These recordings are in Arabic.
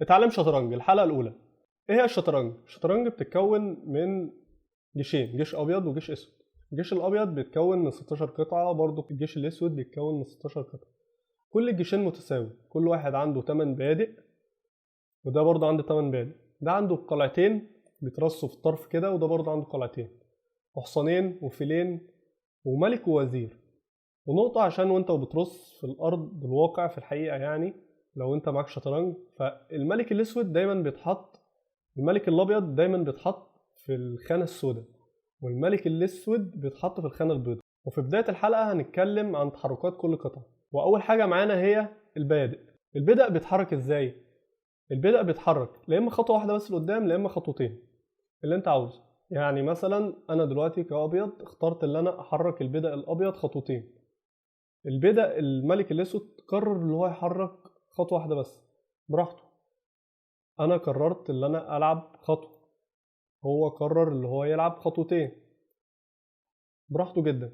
اتعلم شطرنج الحلقة الأولى. إيه هي الشطرنج؟ الشطرنج بتتكون من جيشين، جيش أبيض وجيش أسود. الجيش الأبيض بيتكون من 16 قطعة، برضه الجيش الأسود بيتكون من 16 قطعة. كل الجيشين متساوي، كل واحد عنده 8 بيادق، وده برضه عنده 8 بيادق. ده عنده قلعتين بيترصوا في الطرف كده، وده برضه عنده قلعتين، وحصانين وفيلين وملك ووزير. ونقطة عشان وانت بترص في الأرض بالواقع في الحقيقة، يعني لو انت معاك شطرنج، فالملك الأسود دايما بيتحط، الملك الأبيض دايما بيتحط في الخانة السوداء، والملك الأسود بيتحط في الخانة البيضاء. وفي بداية الحلقة هنتكلم عن تحركات كل قطعة. وأول حاجة معانا هي البيادق. البدأ بيتحرك ازاي؟ البدأ بيتحرك لا إما خطوة واحدة بس لقدام، لا إما خطوتين، اللي انت عاوزه. يعني مثلا أنا دلوقتي كأبيض اخترت ان انا احرك البدأ الأبيض خطوتين. البدأ الملك الأسود قرر اللي هو يحرك خطوة واحدة بس، براحته. أنا قررت اللي أنا ألعب خطوة، هو قرر اللي هو يلعب خطوتين، براحته جدا.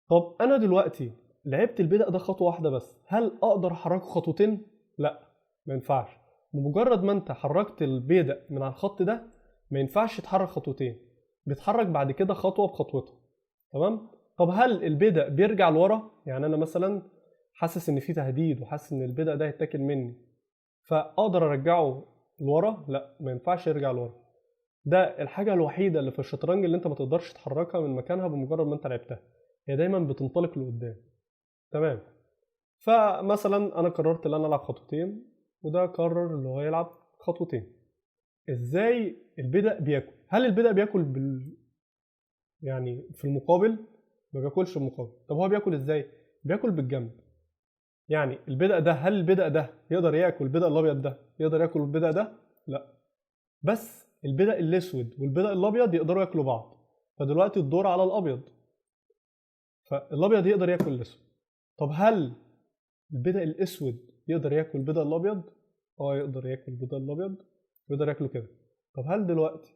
طب أنا دلوقتي لعبت البدأ ده خطوة واحدة بس، هل أقدر أحركه خطوتين؟ لا، ما ينفعش. بمجرد ما أنت حركت البدأ من على الخط ده، ما ينفعش يتحرك خطوتين، بيتحرك بعد كده خطوة بخطوته. تمام؟ طب هل البدأ بيرجع لورا؟ يعني أنا مثلا حاسس إن في تهديد وحاسس إن البدأ ده هيتاكل مني، فأقدر أرجعه لورا؟ لا، ما ينفعش يرجع لورا. ده الحاجة الوحيدة اللي في الشطرنج اللي أنت ما تقدرش تحركها من مكانها بمجرد ما أنت لعبتها، هي دايما بتنطلق لقدام. تمام؟ فمثلا أنا قررت إن أنا ألعب خطوتين، وده قرر اللي هو يلعب خطوتين. إزاي البدأ بياكل؟ هل البدأ بياكل يعني في المقابل؟ ما بياكلش المقابل. طب هو بياكل ازاي؟ بياكل بالجنب. يعني البدأ ده، هل البدأ ده يقدر ياكل البدأ الابيض ده؟ يقدر ياكل البدأ ده؟ لا. بس البدأ الاسود والبدأ الابيض يقدروا ياكلوا بعض، فدلوقتي الدور على الابيض، فالابيض يقدر ياكل الاسود. طب هل البدأ الاسود يقدر ياكل البدأ الابيض؟ اه، يقدر ياكل البدأ الابيض، يقدر ياكله كده. طب هل دلوقتي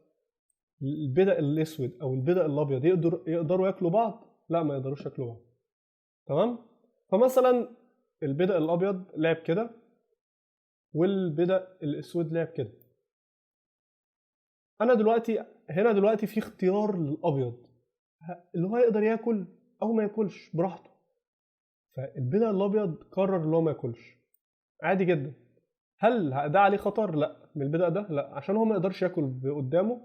البدأ الاسود او البدأ الابيض يقدروا ياكلوا بعض؟ لا، ما يقدروش ياكلوا بعض. تمام؟ فمثلا البدأ الابيض لعب كده، والبدأ الاسود لعب كده. انا دلوقتي هنا دلوقتي في اختيار للابيض، اللي هو يقدر ياكل او ما ياكلش براحته. فالبدأ الابيض قرر اللي هو ما ياكلش، عادي جدا. هل ده عليه خطر؟ لا، من البدأ ده لا، عشان هو ما يقدرش ياكل قدامه،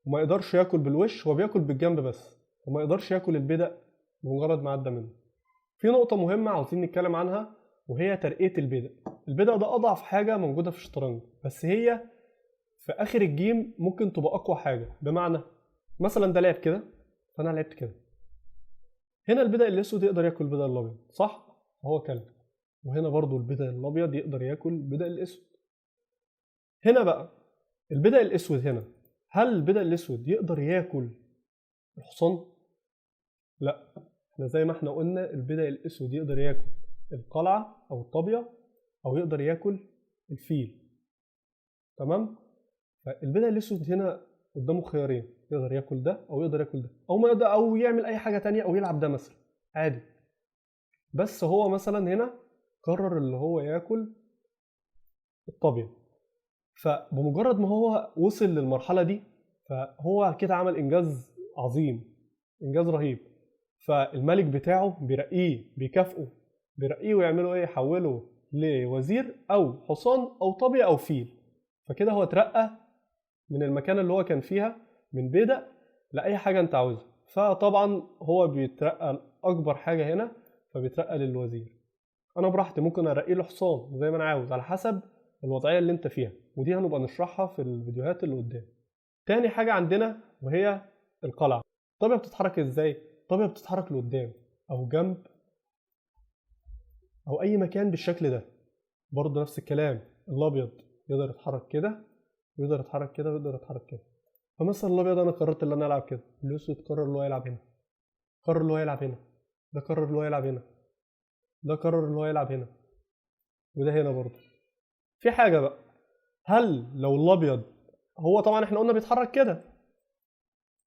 وما يقدرش ياكل بالوش، هو بياكل بالجنب بس، وما يقدرش ياكل البدأ بمجرد ما عدى منه. في نقطة مهمة عاوزين نتكلم عنها، وهي ترقية البدأ. البدأ ده أضعف حاجة موجودة في الشطرنج، بس هي في آخر الجيم ممكن تبقى أقوى حاجة. بمعنى مثلا ده لعب كده، فأنا لعبت كده. هنا البدأ الأسود يقدر ياكل البدأ الأبيض، صح؟ هو كلب. وهنا برضو البدأ الأبيض يقدر ياكل البدأ الأسود. هنا بقى البدأ الأسود هنا، هل البدأ الأسود يقدر ياكل الحصان؟ لا. احنا زي ما احنا قلنا البدأ الأسود يقدر ياكل القلعة أو الطابية، أو يقدر ياكل الفيل. تمام؟ فالبدأ الأسود هنا قدامه خيارين، يقدر ياكل ده أو يقدر ياكل ده، أو ما يقدر، أو يعمل أي حاجة تانية، أو يلعب ده مثلا، عادي. بس هو مثلا هنا قرر اللي هو ياكل الطابية. فبمجرد ما هو وصل للمرحلة دي، فهو كده عمل إنجاز عظيم، إنجاز رهيب. فالملك بتاعه بيرقيه، بيكافئه، بيرقيه ويعملوا ايه، يحوله لوزير او حصان او طابية او فيل. فكده هو اترقى من المكان اللي هو كان فيها من بدأ لأي حاجة انت عاوزها. فطبعا هو بيترقى لأكبر حاجة هنا، فبيترقى للوزير. انا براحتي ممكن ارقيه لحصان زي ما انا عاوز، على حسب الوضعية اللي انت فيها، ودي هنبقى نشرحها في الفيديوهات اللي قدام. تاني حاجة عندنا وهي القلعة. الطابية بتتحرك ازاي؟ الطابية بتتحرك لقدام او جنب او اي مكان بالشكل ده. برضه نفس الكلام، الابيض يقدر يتحرك كده، ويقدر يتحرك كده، ويقدر يتحرك كده. فمثلا الابيض انا قررت ان انا العب كده، الاسود قرر اللي هو يلعب هنا، قرر اللي هو يلعب هنا، ده قرر اللي هو يلعب هنا، ده قرر اللي هو يلعب هنا، وده هنا برضه. في حاجه بقى، هل لو الابيض، هو طبعا احنا قلنا بيتحرك كده،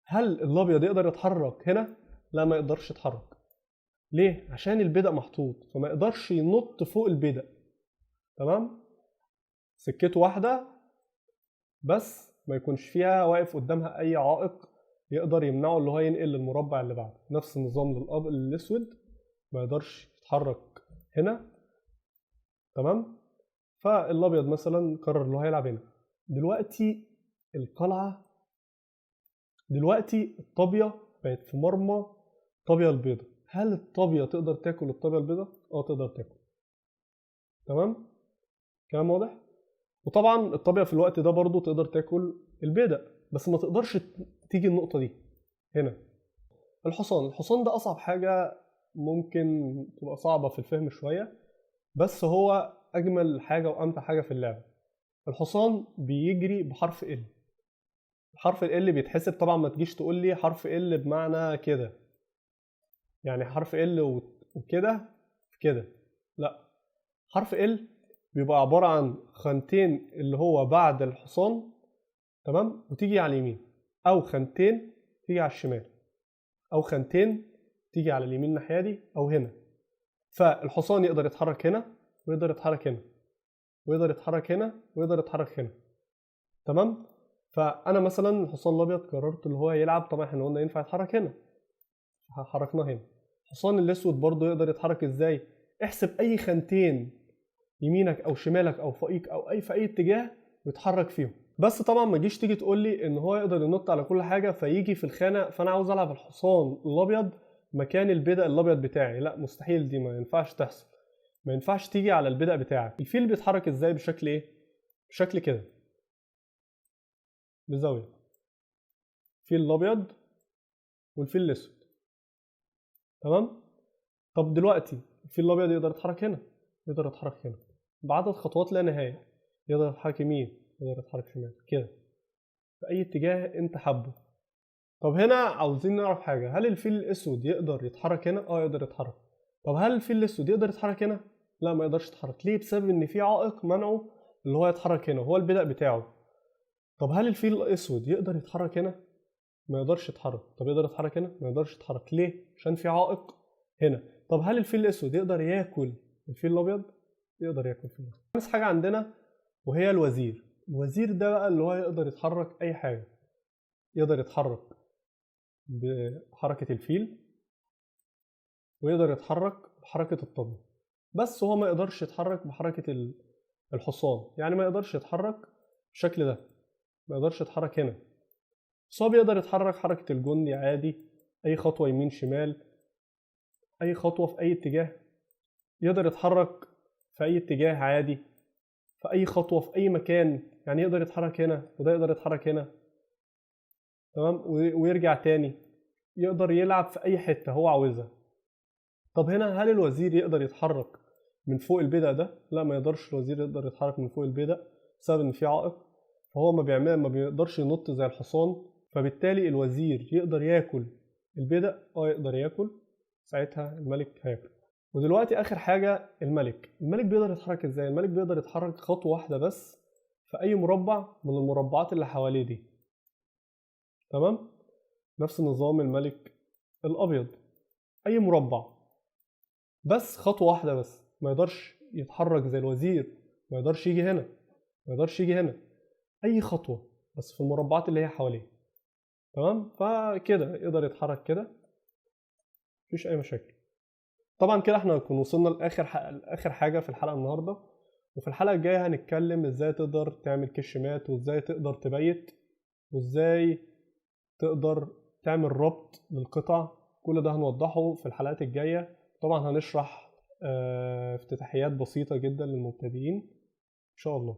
هل الابيض يقدر يتحرك هنا؟ لا، ما يقدرش يتحرك. ليه؟ عشان البدأ محطوط، فما يقدرش ينط فوق البدأ. تمام؟ سكته واحده بس ما يكونش فيها واقف قدامها اي عائق يقدر يمنعه اللي هو ينقل للمربع اللي بعده. نفس النظام للاسود، ما يقدرش يتحرك هنا. تمام. فالابيض مثلا قرر اللي هو هيلعب هنا. دلوقتي القلعه، دلوقتي الطابيه بقت في مرمى الطابيه البيضاء. هل الطابيه تقدر تاكل الطابيه البيضاء؟ اه تقدر تاكل. تمام، كلام واضح. وطبعا الطابيه في الوقت ده برضو تقدر تاكل البيضاء، بس ما تقدرش تيجي النقطه دي هنا. الحصان ده اصعب حاجه، ممكن تبقى صعبه في الفهم شويه، بس هو اجمل حاجه وامتع حاجه في اللعبه. الحصان بيجري بحرف ال. حرف ال بيتحسب طبعا، ما تجيش تقول لي حرف ال بمعنى كده، يعني حرف ال وكده كده، لا. حرف ال بيبقى عباره عن خانتين اللي هو بعد الحصان، تمام، وتيجي على اليمين، او خانتين تيجي على الشمال، او خانتين تيجي على اليمين الناحيه دي او هنا. فالحصان يقدر يتحرك هنا ويقدر يتحرك هنا ويقدر يتحرك هنا ويقدر يتحرك هنا. تمام. فانا مثلا الحصان الابيض قررت اللي هو يلعب، طبعا احنا قلنا ينفع يتحرك هنا، حركناه هنا. الحصان الاسود برضه يقدر يتحرك ازاي؟ احسب اي خانتين يمينك او شمالك او فوقيك او في اي اتجاه ويتحرك فيهم. بس طبعا ما تجيش تيجي تقول لي ان هو يقدر ينط على كل حاجه فيجي في الخانه، فانا عاوز العب الحصان الابيض مكان البدأ الابيض بتاعي. لا، مستحيل، دي ما ينفعش تحصل. ما ينفعش تيجي على البدأ بتاعك. الفيل بيتحرك ازاي؟ بشكل ايه؟ بشكل كده، بزاويه. الفيل الابيض والفيل الاسود. تمام. طب دلوقتي الفيل الابيض يقدر يتحرك هنا، يقدر يتحرك هنا بعدد خطوات لا نهايه. يقدر يتحرك يمين، يقدر يتحرك شمال، كده في اي اتجاه انت حابه. طب هنا عاوزين نعرف حاجه، هل الفيل الاسود يقدر يتحرك هنا؟ اه يقدر يتحرك. طب هل الفيل الاسود يقدر يتحرك هنا؟ لا، ما يقدرش يتحرك. ليه؟ بسبب ان في عائق منعه اللي هو يتحرك هنا، هو البدء بتاعه. طب هل الفيل الاسود يقدر يتحرك هنا؟ ما يقدرش يتحرك. طب يقدر يتحرك هنا؟ ما يقدرش يتحرك. ليه؟ عشان في عائق هنا. طب هل الفيل الاسود يقدر ياكل الفيل الابيض؟ يقدر ياكل الفيل الابيض. خامس حاجه عندنا وهي الوزير. الوزير ده بقى اللي هو يقدر يتحرك اي حاجه. يقدر يتحرك بحركه الفيل ويقدر يتحرك بحركه الطبل، بس هو ما يقدرش يتحرك بحركه الحصان. يعني ما يقدرش يتحرك بالشكل ده، ما يقدرش يتحرك هنا. بس هو بيقدر يتحرك حركه الجندي عادي، اي خطوه يمين شمال، اي خطوه في اي اتجاه. يقدر يتحرك في اي اتجاه عادي، في اي خطوه في اي مكان. يعني يقدر يتحرك هنا وده يقدر يتحرك هنا، تمام، ويرجع تاني. يقدر يلعب في اي حته هو عاوزها. طب هنا هل الوزير يقدر يتحرك من فوق البدأ ده؟ لا، ما يقدرش الوزير يقدر يتحرك من فوق البدأ بسبب ان في عائق. فهو ما بيقدرش ينط زي الحصان. فبالتالي الوزير يقدر ياكل البدأ، يقدر ياكل. ساعتها الملك هياكل. ودلوقتي اخر حاجه الملك بيقدر يتحرك ازاي؟ الملك بيقدر يتحرك خطوه واحده بس في اي مربع من المربعات اللي حواليه دي. تمام. نفس نظام الملك الابيض، اي مربع بس خطوه واحده بس. ما يقدرش يتحرك زي الوزير، ما يقدرش يجي هنا، ما يقدرش يجي هنا. اي خطوه بس في المربعات اللي هي حواليه. تمام. فكده يقدر يتحرك كده، مفيش اي مشاكل. طبعا كده احنا نكون وصلنا لاخر حاجه في الحلقه النهارده. وفي الحلقه الجايه هنتكلم ازاي تقدر تعمل كشمات، وازاي تقدر تبيت، وازاي تقدر تعمل ربط للقطع. كل ده هنوضحه في الحلقات الجايه. طبعا هنشرح افتتاحيات بسيطه جدا للمبتدئين ان شاء الله.